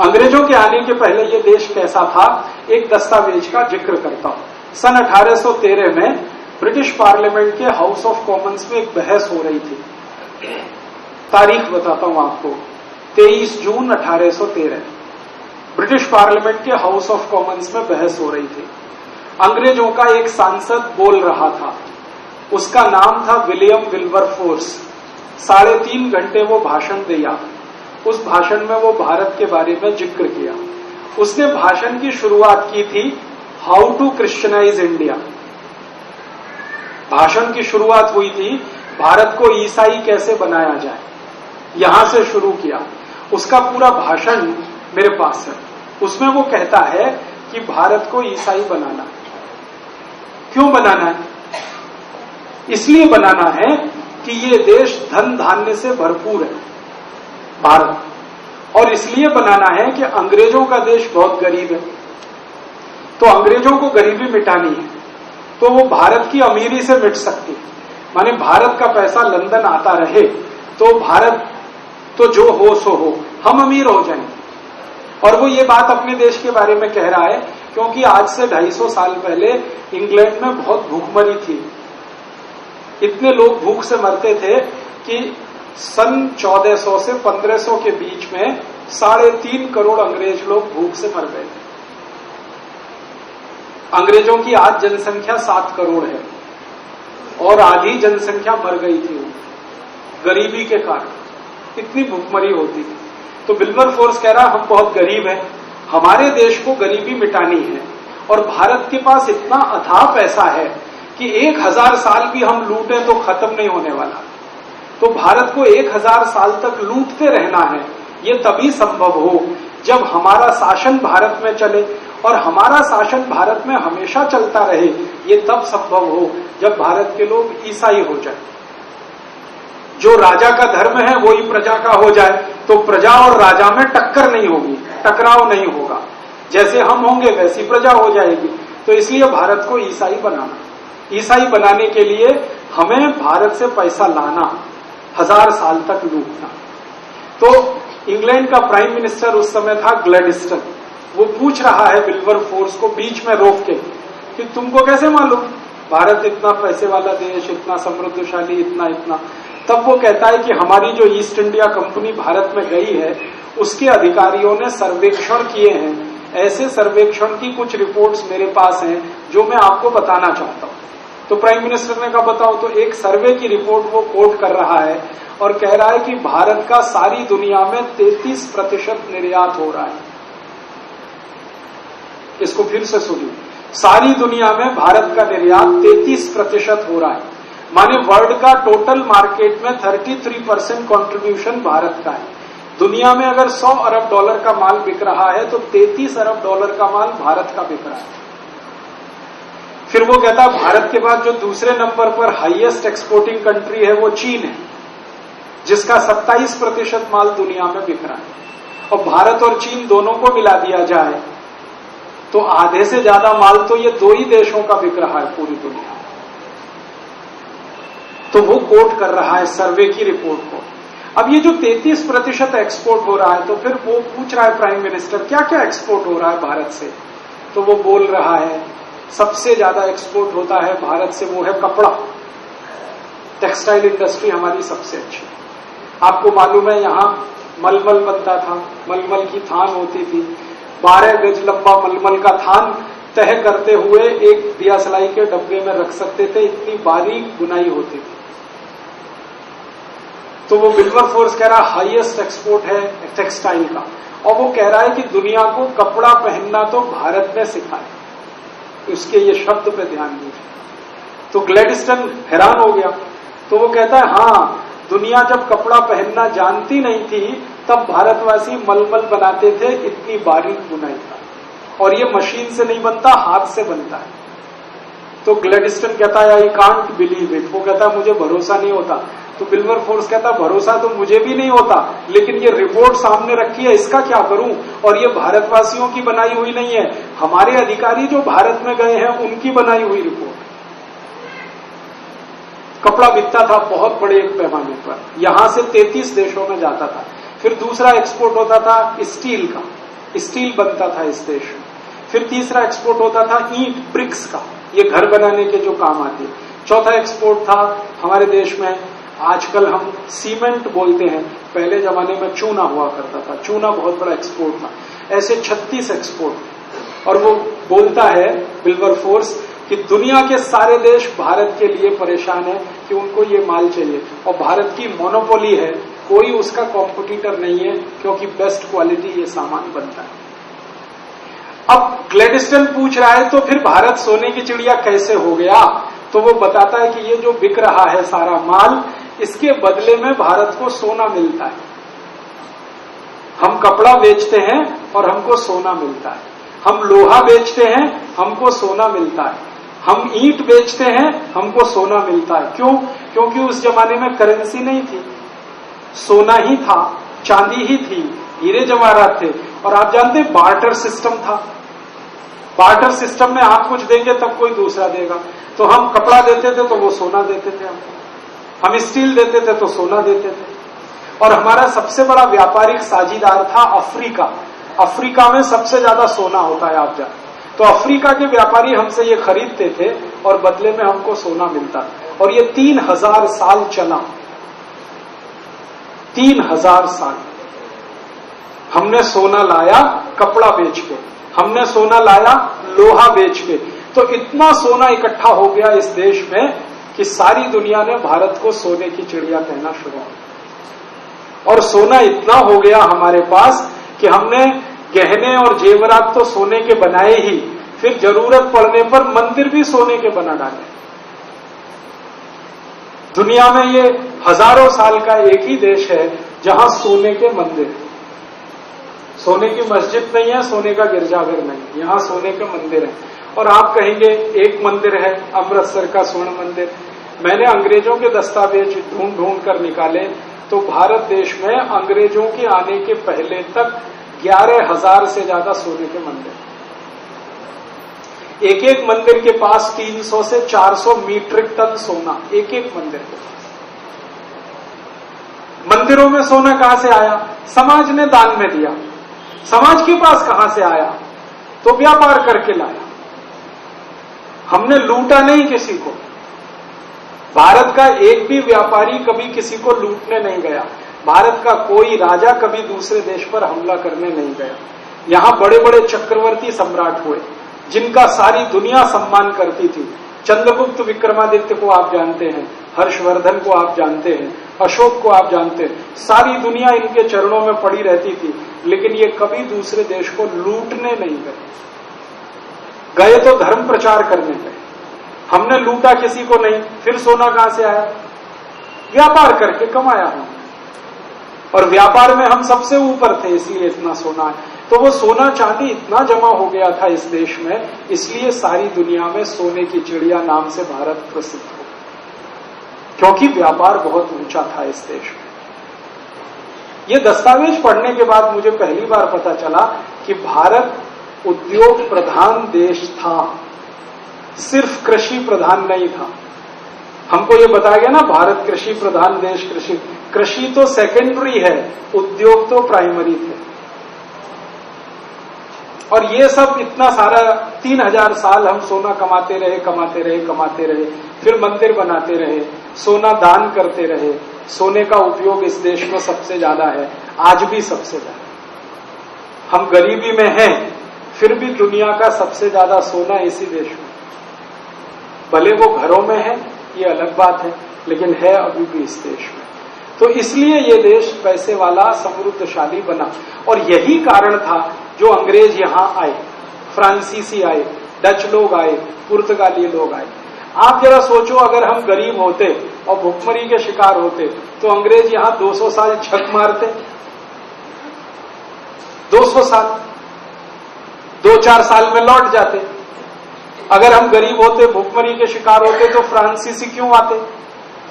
अंग्रेजों के आने के पहले ये देश कैसा था, एक दस्तावेज का जिक्र करता हूं। सन 1813 में ब्रिटिश पार्लियामेंट के हाउस ऑफ कॉमन्स में एक बहस हो रही थी। तारीख बताता हूं आपको, 23 जून 1813 ब्रिटिश पार्लियामेंट के हाउस ऑफ कॉमन्स में बहस हो रही थी। अंग्रेजों का एक सांसद बोल रहा था, उसका नाम था विलियम विल्बरफोर्स। 3.5 घंटे वो भाषण दिया। उस भाषण में वो भारत के बारे में जिक्र किया। उसने भाषण की शुरुआत की थी हाउ टू क्रिश्चियनाइज इंडिया। भाषण की शुरुआत हुई थी भारत को ईसाई कैसे बनाया जाए, यहां से शुरू किया। उसका पूरा भाषण मेरे पास है। उसमें वो कहता है कि भारत को ईसाई बनाना। क्यों बनाना है? इसलिए बनाना है कि ये देश धन धान्य से भरपूर है भारत, और इसलिए बनाना है कि अंग्रेजों का देश बहुत गरीब है, तो अंग्रेजों को गरीबी मिटानी है, तो वो भारत की अमीरी से मिट सकती है। माने भारत का पैसा लंदन आता रहे तो भारत तो जो हो सो हो, हम अमीर हो जाएंगे। और वो ये बात अपने देश के बारे में कह रहा है क्योंकि आज से 250 साल पहले इंग्लैंड में बहुत भूखमरी थी। इतने लोग भूख से मरते थे कि सन 1400 से 1500 के बीच में 3.5 करोड़ अंग्रेज लोग भूख से मर गए थे। अंग्रेजों की आज जनसंख्या 7 करोड़ है और आधी जनसंख्या मर गई थी गरीबी के कारण, इतनी भूखमरी होती थी। तो विल्बरफोर्स कह रहा हम बहुत गरीब हैं, हमारे देश को गरीबी मिटानी है, और भारत के पास इतना अथाह पैसा है कि 1000 साल भी हम लूटें तो खत्म नहीं होने वाला। तो भारत को 1000 साल तक लूटते रहना है। ये तभी संभव हो जब हमारा शासन भारत में चले, और हमारा शासन भारत में हमेशा चलता रहे। ये तब संभव हो जब भारत के लोग ईसाई हो जाए। जो राजा का धर्म है वही प्रजा का हो जाए, तो प्रजा और राजा में टक्कर नहीं होगी, टकराव नहीं होगा। जैसे हम होंगे वैसी प्रजा हो जाएगी। तो इसलिए भारत को ईसाई बनाना, ईसाई बनाने के लिए हमें भारत से पैसा लाना, 1000 साल तक लूटना। तो इंग्लैंड का प्राइम मिनिस्टर उस समय था ग्लैडस्टन। वो पूछ रहा है विल्बरफोर्स को बीच में रोक के कि तुमको कैसे मालूम भारत इतना पैसे वाला देश, इतना समृद्धशाली, इतना। तब वो कहता है कि हमारी जो ईस्ट इंडिया कंपनी भारत में गई है उसके अधिकारियों ने सर्वेक्षण किए हैं। ऐसे सर्वेक्षण की कुछ रिपोर्ट्स मेरे पास हैं जो मैं आपको बताना चाहता हूं। तो प्राइम मिनिस्टर ने कहा बताओ। तो एक सर्वे की रिपोर्ट वो कोट कर रहा है और कह रहा है कि भारत का सारी दुनिया में 33% निर्यात हो रहा है। इसको फिर से सुनिए, सारी दुनिया में भारत का निर्यात 33% हो रहा है। माने वर्ल्ड का टोटल मार्केट में 33% कंट्रीब्यूशन भारत का है। दुनिया में अगर $100 अरब का माल बिक रहा है तो $33 अरब का माल भारत का बिक रहा है। फिर वो कहता है भारत के बाद जो दूसरे नंबर पर हाईएस्ट एक्सपोर्टिंग कंट्री है वो चीन है, जिसका 27% माल दुनिया में बिक रहा है। और भारत और चीन दोनों को मिला दिया जाए तो आधे से ज्यादा माल तो ये 2 ही देशों का बिक रहा है पूरी दुनिया में। तो वो कोट कर रहा है सर्वे की रिपोर्ट को। अब ये जो 33% एक्सपोर्ट हो रहा है, तो फिर वो पूछ रहा है प्राइम मिनिस्टर क्या क्या एक्सपोर्ट हो रहा है भारत से। तो वो बोल रहा है सबसे ज्यादा एक्सपोर्ट होता है भारत से वो है कपड़ा। टेक्सटाइल इंडस्ट्री हमारी सबसे अच्छी। आपको मालूम है यहां मलमल बनता था, मलमल की थान होती थी। 12 गज लंबा मलमल का थान तह करते हुए एक दिया सलाई के डब्बे में रख सकते थे, इतनी बारीक बुनाई होती थी। तो वो विल्बरफोर्स कह रहा हाईएस्ट एक्सपोर्ट है टेक्सटाइल का, और वो कह रहा है कि दुनिया को कपड़ा पहनना तो भारत में सिखाए। उसके ये शब्द पे ध्यान दीजिए। तो ग्लैडस्टन हैरान हो गया। तो वो कहता है हाँ, दुनिया जब कपड़ा पहनना जानती नहीं थी तब भारतवासी मलमल बनाते थे, इतनी बारीक बुनाई था, और ये मशीन से नहीं बनता, हाथ से बनता है। तो ग्लैडस्टन कहता है आई कांट बिलीव इट। वो कहता है मुझे भरोसा नहीं होता। तो विल्बरफोर्स कहता भरोसा तो मुझे भी नहीं होता, लेकिन ये रिपोर्ट सामने रखी है, इसका क्या करूं। और ये भारतवासियों की बनाई हुई नहीं है, हमारे अधिकारी जो भारत में गए हैं उनकी बनाई हुई रिपोर्ट। कपड़ा बिकता था बहुत बड़े एक पैमाने पर, यहां से 33 देशों में जाता था। फिर दूसरा एक्सपोर्ट होता था स्टील का, स्टील बनता था इस देश में। फिर तीसरा एक्सपोर्ट होता था ईंट, ब्रिक्स का, ये घर बनाने के जो काम आते। चौथा एक्सपोर्ट था हमारे देश में, आजकल हम सीमेंट बोलते हैं, पहले जमाने में चूना हुआ करता था, चूना बहुत बड़ा एक्सपोर्ट था। ऐसे 36 एक्सपोर्ट। और वो बोलता है विल्बरफोर्स कि दुनिया के सारे देश भारत के लिए परेशान है कि उनको ये माल चाहिए, और भारत की मोनोपोली है, कोई उसका कॉम्पिटिटर नहीं है, क्योंकि बेस्ट क्वालिटी ये सामान बनता है। अब ग्लैडस्टन पूछ रहा है तो फिर भारत सोने की चिड़िया कैसे हो गया? तो वो बताता है कि ये जो बिक रहा है सारा माल, इसके बदले में भारत को सोना मिलता है। हम कपड़ा बेचते हैं और हमको सोना मिलता है, हम लोहा बेचते हैं, हमको सोना मिलता है, हम ईंट बेचते हैं, हमको सोना मिलता है। क्यों? क्योंकि उस जमाने में करेंसी नहीं थी, सोना ही था, चांदी ही थी, हीरे जवाहरात थे। और आप जानते हैं बार्टर सिस्टम था। बार्टर सिस्टम में आप कुछ देंगे तब कोई दूसरा देगा। तो हम कपड़ा देते थे तो वो सोना देते थे हमको, हम स्टील देते थे तो सोना देते थे। और हमारा सबसे बड़ा व्यापारिक साझीदार था अफ्रीका। अफ्रीका में सबसे ज्यादा सोना होता है, आप जानते। तो अफ्रीका के व्यापारी हमसे ये खरीदते थे और बदले में हमको सोना मिलता। और ये 3000 साल चला, 3000 साल हमने सोना लाया कपड़ा बेच के, हमने सोना लाया लोहा बेच के। तो इतना सोना इकट्ठा हो गया इस देश में कि सारी दुनिया ने भारत को सोने की चिड़िया कहना शुरू किया। और सोना इतना हो गया हमारे पास कि हमने गहने और जेवरात तो सोने के बनाए ही, फिर जरूरत पड़ने पर मंदिर भी सोने के बना डाले। दुनिया में ये हजारों साल का एक ही देश है जहां सोने के मंदिर है। सोने की मस्जिद नहीं है, सोने का गिरजाघर नहीं, यहां सोने के मंदिर है। और आप कहेंगे एक मंदिर है अमृतसर का स्वर्ण मंदिर। मैंने अंग्रेजों के दस्तावेज ढूंढ ढूंढ कर निकाले तो भारत देश में अंग्रेजों के आने के पहले तक 11,000 से ज्यादा सोने के मंदिर। एक एक मंदिर के पास 300 से 400 मीट्रिक टन सोना, एक एक मंदिर के पास। मंदिरों में सोना कहां से आया? समाज ने दान में दिया। समाज के पास कहां से आया? तो व्यापार करके लाया। हमने लूटा नहीं किसी को। भारत का एक भी व्यापारी कभी किसी को लूटने नहीं गया। भारत का कोई राजा कभी दूसरे देश पर हमला करने नहीं गया। यहां बड़े बड़े चक्रवर्ती सम्राट हुए जिनका सारी दुनिया सम्मान करती थी। चंद्रगुप्त विक्रमादित्य को आप जानते हैं, हर्षवर्धन को आप जानते हैं, अशोक को आप जानते हैं। सारी दुनिया इनके चरणों में पड़ी रहती थी, लेकिन ये कभी दूसरे देश को लूटने नहीं गए। गए तो धर्म प्रचार करने गए। हमने लूटा किसी को नहीं। फिर सोना कहां से आया? व्यापार करके कमाया हमने, और व्यापार में हम सबसे ऊपर थे, इसलिए इतना सोना है। तो वो सोना चांदी इतना जमा हो गया था इस देश में, इसलिए सारी दुनिया में सोने की चिड़िया नाम से भारत प्रसिद्ध हो, क्योंकि व्यापार बहुत ऊंचा था इस देश में। ये दस्तावेज पढ़ने के बाद मुझे पहली बार पता चला कि भारत उद्योग प्रधान देश था, सिर्फ कृषि प्रधान नहीं था। हमको ये बताया गया ना भारत कृषि प्रधान देश। कृषि तो सेकेंडरी है, उद्योग तो प्राइमरी थे। और ये सब इतना सारा 3000 साल हम सोना कमाते रहे, कमाते रहे, कमाते रहे, फिर मंदिर बनाते रहे, सोना दान करते रहे। सोने का उपयोग इस देश में सबसे ज्यादा है, आज भी सबसे ज्यादा। हम गरीबी में हैं, फिर भी दुनिया का सबसे ज्यादा सोना इसी देश में। भले वो घरों में है, ये अलग बात है, लेकिन है अभी भी इस देश में। तो इसलिए ये देश पैसे वाला समृद्धशाली बना। और यही कारण था जो अंग्रेज यहां आए, फ्रांसीसी आए, डच लोग आए, पुर्तगाली लोग आए। आप जरा सोचो, अगर हम गरीब होते और भुखमरी के शिकार होते तो अंग्रेज यहां 200 साल झक मारते? 200 साल, 2-4 साल में लौट जाते। अगर हम गरीब होते, भुखमरी के शिकार होते, तो फ्रांसीसी क्यों आते?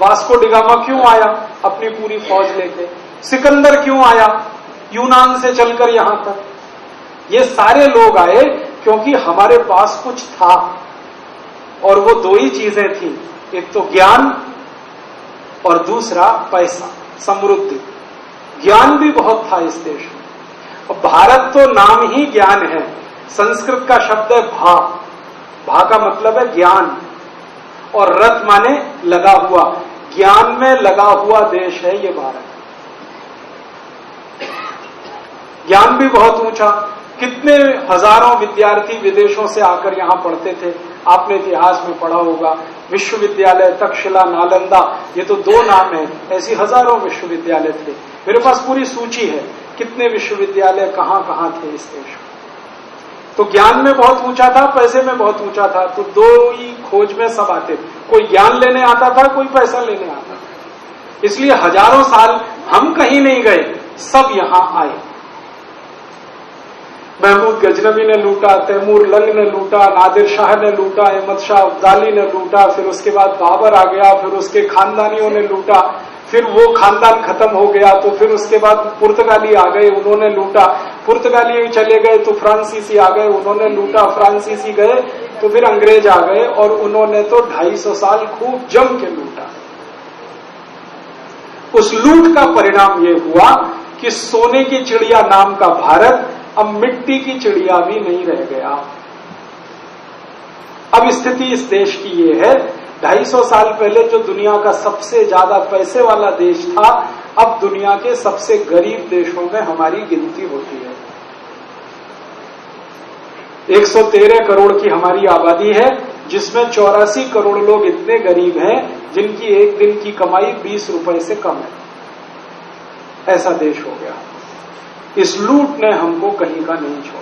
वास्को डिगामा क्यों आया अपनी पूरी फौज लेके? सिकंदर क्यों आया यूनान से चलकर यहां तक? ये सारे लोग आए क्योंकि हमारे पास कुछ था, और वो दो ही चीजें थी, एक तो ज्ञान और दूसरा पैसा, समृद्धि। ज्ञान भी बहुत था इस देश में। और भारत तो नाम ही ज्ञान है। संस्कृत का शब्द है भा, भा का मतलब है ज्ञान, और रत माने लगा हुआ, ज्ञान में लगा हुआ देश है ये भारत। ज्ञान भी बहुत ऊंचा, कितने हजारों विद्यार्थी विदेशों से आकर यहां पढ़ते थे, आपने इतिहास में पढ़ा होगा। विश्वविद्यालय तक्षशिला, नालंदा, ये तो दो नाम है, ऐसी हजारों विश्वविद्यालय थे। मेरे पास पूरी सूची है कितने विश्वविद्यालय कहां कहां थे इस देश में। तो ज्ञान में बहुत ऊंचा था, पैसे में बहुत ऊंचा था, तो दो ही खोज में सब आते थे। कोई ज्ञान लेने आता था, कोई पैसा लेने आता था। इसलिए हजारों साल हम कहीं नहीं गए, सब यहां आए। महमूद गजनवी ने लूटा, तैमूर लंग ने लूटा, नादिर शाह ने लूटा, अहमद शाह अब्दाली ने लूटा, फिर उसके बाद बाबर आ गया, फिर उसके खानदानियों ने लूटा, फिर वो खानदान खत्म हो गया तो फिर उसके बाद पुर्तगाली आ गए, उन्होंने लूटा, पुर्तगाली चले गए तो फ्रांसीसी आ गए, उन्होंने लूटा, फ्रांसीसी गए तो फिर अंग्रेज आ गए, और उन्होंने तो 250 साल खूब जम के लूटा। उस लूट का परिणाम ये हुआ कि सोने की चिड़िया नाम का भारत अब मिट्टी की चिड़िया भी नहीं रह गया। अब स्थिति इस देश की ये है, 250 साल पहले जो दुनिया का सबसे ज्यादा पैसे वाला देश था, अब दुनिया के सबसे गरीब देशों में हमारी गिनती होती है। 113 करोड़ की हमारी आबादी है, जिसमें 84 करोड़ लोग इतने गरीब हैं जिनकी एक दिन की कमाई 20 रुपए से कम है। ऐसा देश हो गया। इस लूट ने हमको कहीं का नहीं छोड़ा।